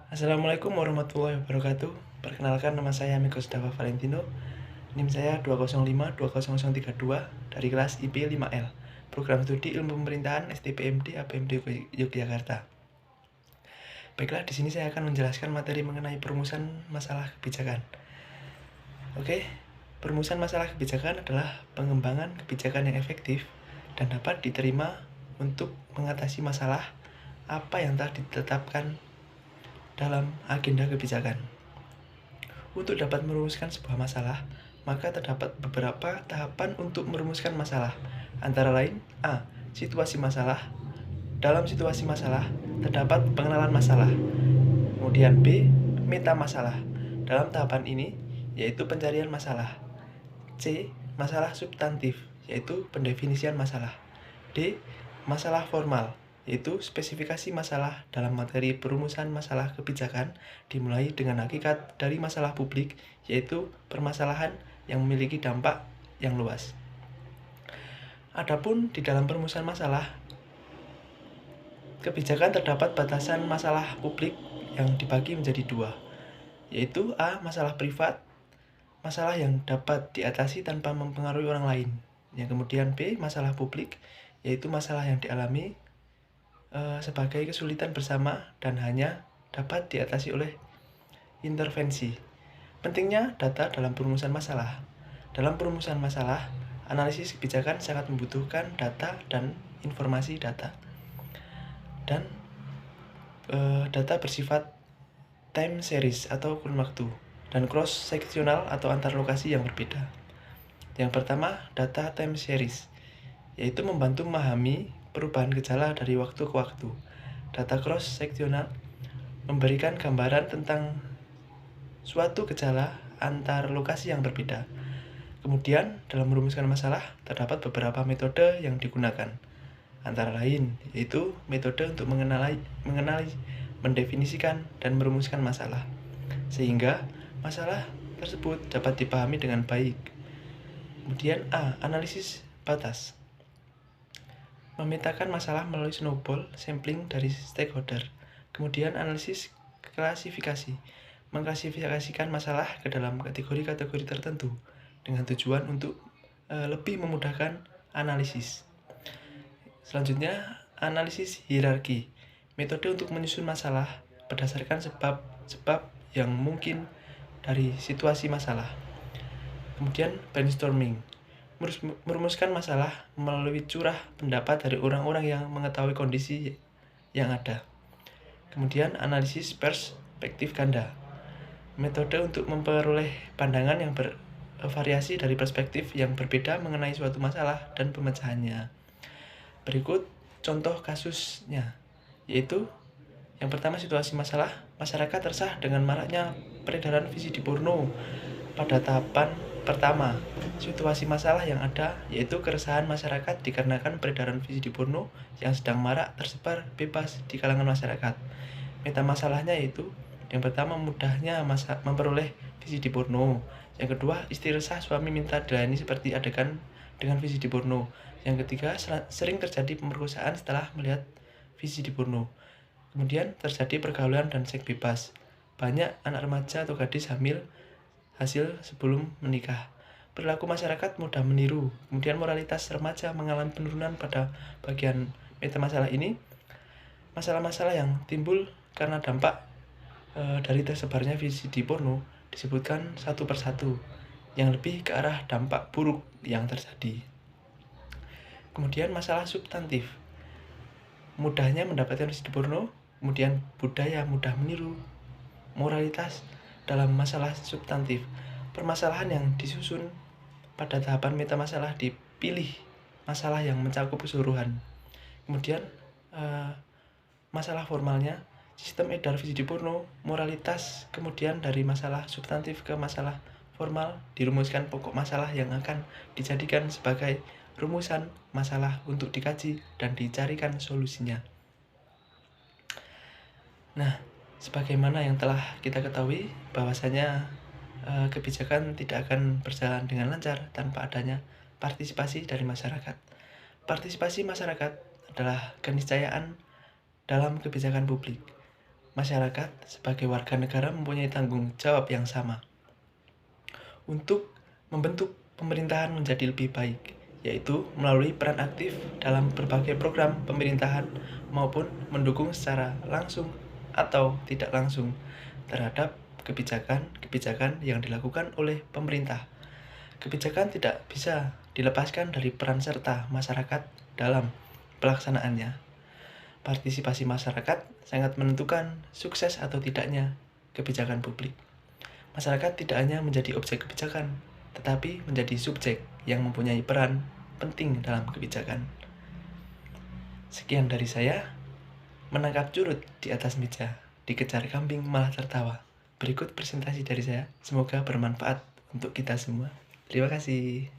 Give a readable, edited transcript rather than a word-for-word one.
Assalamualaikum warahmatullahi wabarakatuh. Perkenalkan, nama saya Miko Dawa Valentino. NIM saya 205-20032 dari kelas IP 5L, Program Studi Ilmu Pemerintahan STPMD APMD Yogyakarta. Baiklah, di sini saya akan menjelaskan materi mengenai perumusan masalah kebijakan. Oke, perumusan masalah kebijakan adalah pengembangan kebijakan yang efektif dan dapat diterima untuk mengatasi masalah apa yang telah ditetapkan dalam agenda kebijakan. Untuk dapat merumuskan sebuah masalah, maka terdapat beberapa tahapan untuk merumuskan masalah. Antara lain, A. Situasi masalah. Dalam situasi masalah, terdapat pengenalan masalah. Kemudian B. Meta masalah. Dalam tahapan ini, yaitu pencarian masalah. C. Masalah substantif, yaitu pendefinisian masalah. D. Masalah formal, yaitu spesifikasi masalah dalam materi perumusan masalah kebijakan dimulai dengan hakikat dari masalah publik, yaitu permasalahan yang memiliki dampak yang luas. Adapun di dalam perumusan masalah kebijakan terdapat batasan masalah publik yang dibagi menjadi dua, yaitu A. Masalah privat, masalah yang dapat diatasi tanpa mempengaruhi orang lain. Yang kemudian B. Masalah publik, yaitu masalah yang dialami sebagai kesulitan bersama dan hanya dapat diatasi oleh intervensi. Pentingnya data dalam perumusan masalah. Dalam perumusan masalah, analisis kebijakan sangat membutuhkan data dan informasi data. Dan data bersifat time series atau kurun waktu dan cross seksional atau antar lokasi yang berbeda. Yang pertama, data time series, yaitu membantu memahami perubahan gejala dari waktu ke waktu. Data cross-seksional memberikan gambaran tentang suatu gejala antar lokasi yang berbeda. Kemudian, dalam merumuskan masalah, terdapat beberapa metode yang digunakan. Antara lain, yaitu metode untuk mengenali, mendefinisikan, dan merumuskan masalah, sehingga masalah tersebut dapat dipahami dengan baik. Kemudian A. Analisis batas, memetakan masalah melalui snowball sampling dari stakeholder. Kemudian analisis klasifikasi, mengklasifikasikan masalah ke dalam kategori-kategori tertentu dengan tujuan untuk lebih memudahkan analisis. Selanjutnya, analisis hierarki, metode untuk menyusun masalah berdasarkan sebab yang mungkin dari situasi masalah. Kemudian brainstorming, merumuskan masalah melalui curah pendapat dari orang-orang yang mengetahui kondisi yang ada. Kemudian analisis perspektif ganda, metode untuk memperoleh pandangan yang bervariasi dari perspektif yang berbeda mengenai suatu masalah dan pemecahannya. Berikut contoh kasusnya, yaitu yang pertama, situasi masalah. Masyarakat resah dengan maraknya peredaran VCD porno. Pada tahapan pertama, situasi masalah yang ada yaitu keresahan masyarakat dikarenakan peredaran VCD porno yang sedang marak tersebar bebas di kalangan masyarakat. Meta masalahnya yaitu yang pertama, mudahnya memperoleh VCD porno. Yang kedua, istri resah suami minta dilayani seperti adegan dengan VCD porno. Yang ketiga, sering terjadi pemerkosaan setelah melihat VCD porno. Kemudian terjadi pergaulan dan seks bebas. Banyak anak remaja atau gadis hamil hasil sebelum menikah. Perilaku masyarakat mudah meniru. Kemudian moralitas remaja mengalami penurunan. Pada bagian meta masalah ini, masalah-masalah yang timbul karena dampak dari tersebarnya VCD porno disebutkan satu persatu, yang lebih ke arah dampak buruk yang terjadi. Kemudian masalah substantif, mudahnya mendapatkan VCD porno. Kemudian budaya mudah meniru. Moralitas dalam masalah substantif, permasalahan yang disusun pada tahapan meta masalah dipilih masalah yang mencakup keseluruhan. Kemudian masalah formalnya, sistem edar VCD porno, moralitas. Kemudian dari masalah substantif ke masalah formal dirumuskan pokok masalah yang akan dijadikan sebagai rumusan masalah untuk dikaji dan dicarikan solusinya. Nah, sebagaimana yang telah kita ketahui bahwasanya kebijakan tidak akan berjalan dengan lancar tanpa adanya partisipasi dari masyarakat. Partisipasi masyarakat adalah keniscayaan dalam kebijakan publik. masyarakat sebagai warga negara mempunyai tanggung jawab yang sama untuk membentuk pemerintahan menjadi lebih baik, yaitu melalui peran aktif dalam berbagai program pemerintahan maupun mendukung secara langsung atau tidak langsung terhadap kebijakan-kebijakan yang dilakukan oleh pemerintah. Kebijakan tidak bisa dilepaskan dari peran serta masyarakat dalam pelaksanaannya. Partisipasi masyarakat sangat menentukan sukses atau tidaknya kebijakan publik. Masyarakat tidak hanya menjadi objek kebijakan, tetapi menjadi subjek yang mempunyai peran penting dalam kebijakan. Sekian dari saya, menangkap curut di atas meja, dikejar kambing malah tertawa. Berikut presentasi dari saya, semoga bermanfaat untuk kita semua. Terima kasih.